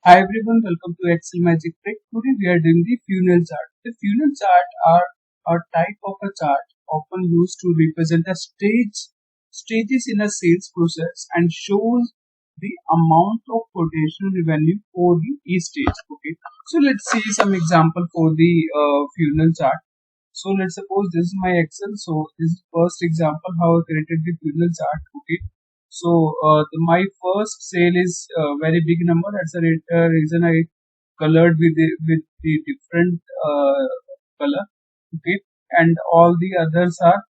Hi everyone, welcome to Excel Magic Trick. Today we are doing the funnel chart. The funnel chart are a type of a chart often used to represent a stages in a sales process and shows the amount of potential revenue for the each stage. Okay, so let's see some example for the funnel chart. So let's suppose this is my Excel. So this is first example how I created the funnel chart. Okay. So my first sale is very big number. That's the reason I colored with the different color. Okay. And all the others are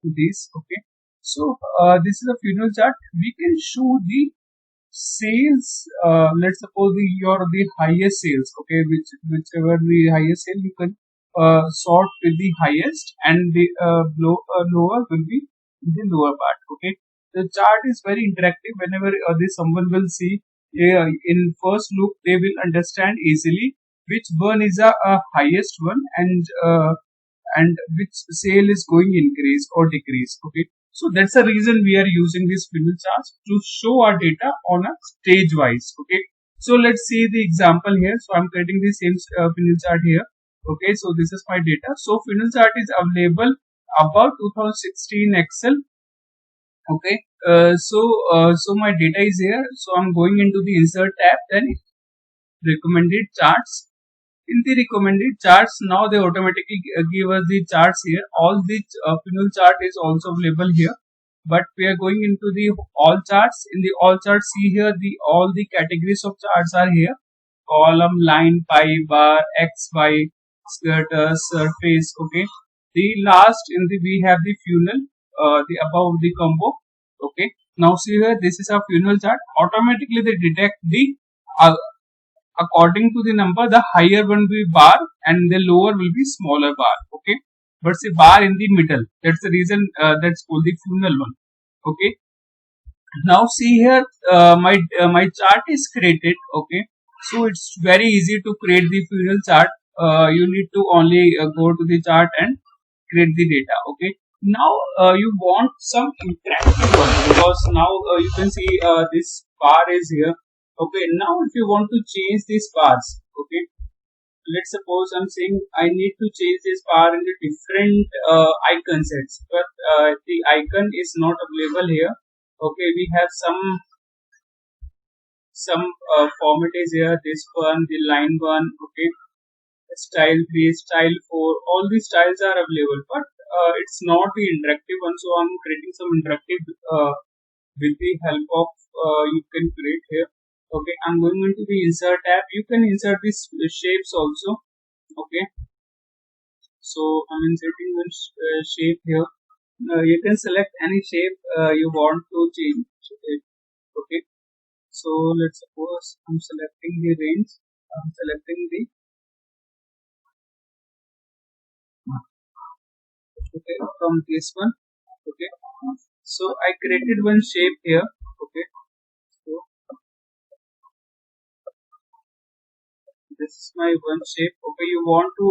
these. Okay. So this is a funnel chart. We can show the sales. Let's suppose the highest sales. Okay, whichever the highest sale you can sort with the highest, and the lower will be the lower part. Okay, the chart is very interactive. Whenever someone will see in first look, they will understand easily which one is a highest one, and which sale is going increase or decrease. Okay, so that's the reason we are using this funnel chart to show our data on a stage wise. Okay, so let's see the example here. So I'm creating the same funnel chart here. Okay, so this is my data. So funnel chart is available about 2016 Excel. Okay, so my data is here. So I'm going into the insert tab, then recommended charts. In the recommended charts, now they automatically give us the charts here. All the funnel chart is also available here, but we are going into the all charts. In the all charts, see here the all the categories of charts are here: column, line, pie, bar, x, y, scatter, surface. Okay, the last in the we have the funnel, the above the combo. Okay, now see here, this is a funnel chart. Automatically they detect the uh, according to the number, the higher one will be bar and the lower will be smaller bar. Okay, but say bar in the middle. That's the reason that's called the funnel one. Okay, now see here, my chart is created. Okay, so it's very easy to create the funnel chart. You need to only go to the chart and create the data. Okay, now you want some interactive one, because now you can see this bar is here. Okay, now if you want to change these bars, okay, let's suppose I'm saying I need to change this bar into different icon sets, but the icon is not available here. Okay, we have some format is here, this one, the line one. Okay, style 3, style 4, all these styles are available, but it's not the interactive one. So I'm creating some interactive with the help of you can create here. Okay, I'm going into the insert tab. You can insert these shapes also. Okay, so I'm inserting one shape here. You can select any shape you want to change it. Okay, so let's suppose I'm selecting the range. I'm selecting the okay from this one. Okay, so I created one shape here. Okay, so this is my one shape. Okay, you want to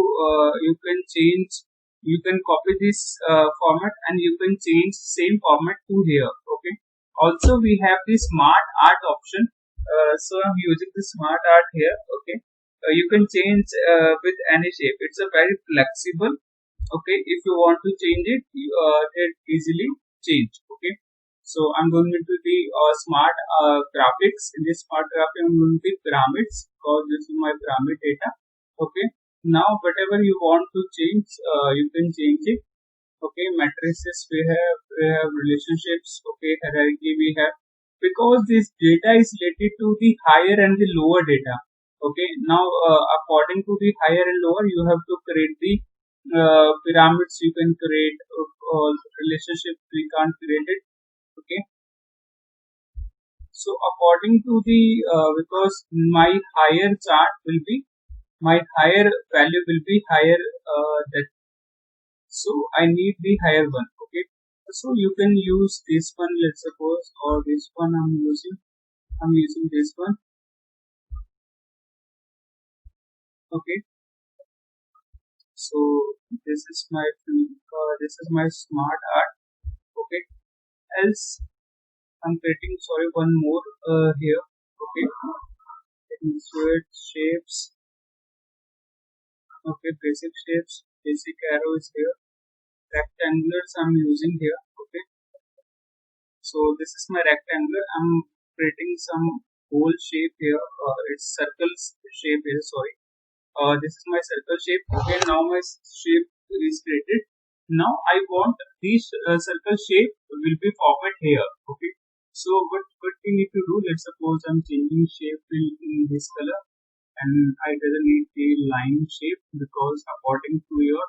you can change, you can copy this format and you can change same format to here. Okay, also we have the smart art option. So I'm using the smart art here. Okay, you can change with any shape. It's a very flexible. Okay, if you want to change it, you it easily change. Okay, so I'm going into the smart graphics. In this smart graphic, I'm going to the pyramids, because this is my pyramid data. Okay, now whatever you want to change, you can change it. Okay, matrices we have relationships. Okay, hierarchy we have, because this data is related to the higher and the lower data. Okay, now according to the higher and lower, you have to create the pyramids. You can create relationships. We can't create it. Okay, so according to the because my higher chart will be, my higher value will be higher that, so I need the higher one. Okay, so you can use this one, let's suppose, or this one I'm using this one. Okay, so this is my smart art. Okay, else I'm creating, sorry, one more here. Okay, insert shapes. Okay, basic shapes, basic arrow is here. Rectangulars I'm using here. Okay, so this is my rectangular. I'm creating some whole shape here. It's circle shape here. Sorry. This is my circle shape. Okay, now my shape is created. Now I want this circle shape will be format here. Okay, so what we need to do? Let's suppose I'm changing shape in this color, and I doesn't need the line shape because according to your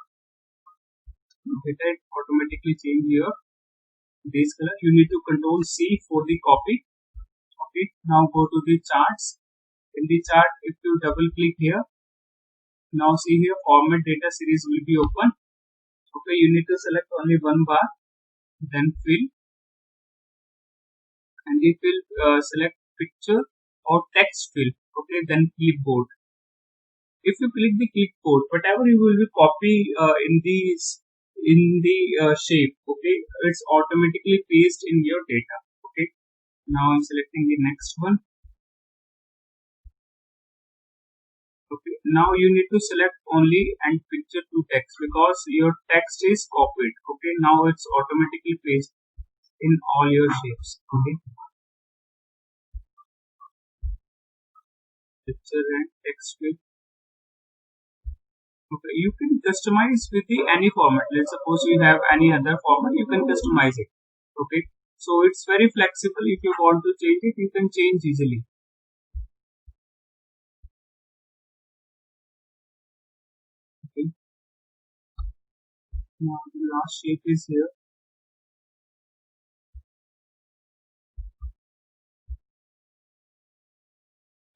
data it automatically change here this color. You need to control C for the copy. Okay, now go to the charts. In the chart, if you double click here, now see here format data series will be open. Okay, you need to select only one bar, then fill, and if you select picture or text fill. Okay, then clipboard. If you click the clipboard, whatever you will be copy in the shape, okay, it's automatically paste in your data. Okay, now I'm selecting the next one. Okay, now you need to select only and picture to text because your text is copied. Okay, now it's automatically pasted in all your shapes. Okay, picture and text with. Okay, you can customize with the any format. Let's suppose you have any other format, you can customize it. Okay, so it's very flexible. If you want to change it, you can change easily. Okay, now the last shape is here.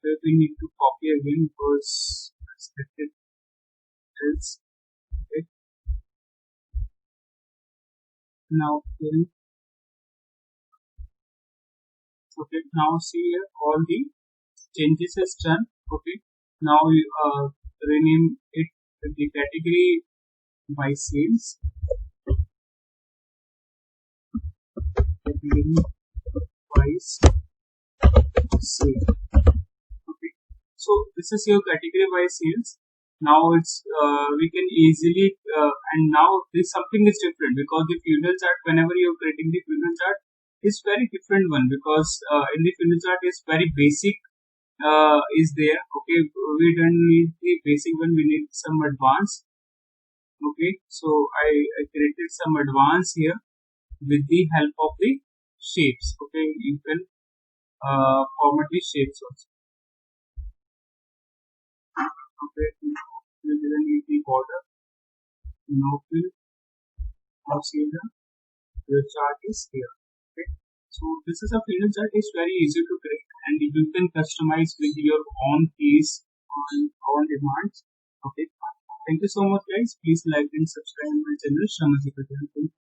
Where we need to copy again because expected else. Okay, now fill. Okay, now see here all the changes is done. Okay, now you rename it with the category by sales. Category by sales. Okay, so this is your category by sales. Now it's we can easily and now this something is different because the funnel chart whenever you're creating the funnel chart is very different one because in the funnel chart is very basic is there. Okay, we don't need the basic one, we need some advanced. Okay, so I created some advanced here with the help of the shapes. Okay, you can format the shapes also. Okay, you didn't need the border, no fill, no cedar, your chart is here. Okay, so this is a funnel chart is very easy to create and you can customize with your own keys on demands. Okay, thank you so much guys. Please like and subscribe my channel Shramaji Patel.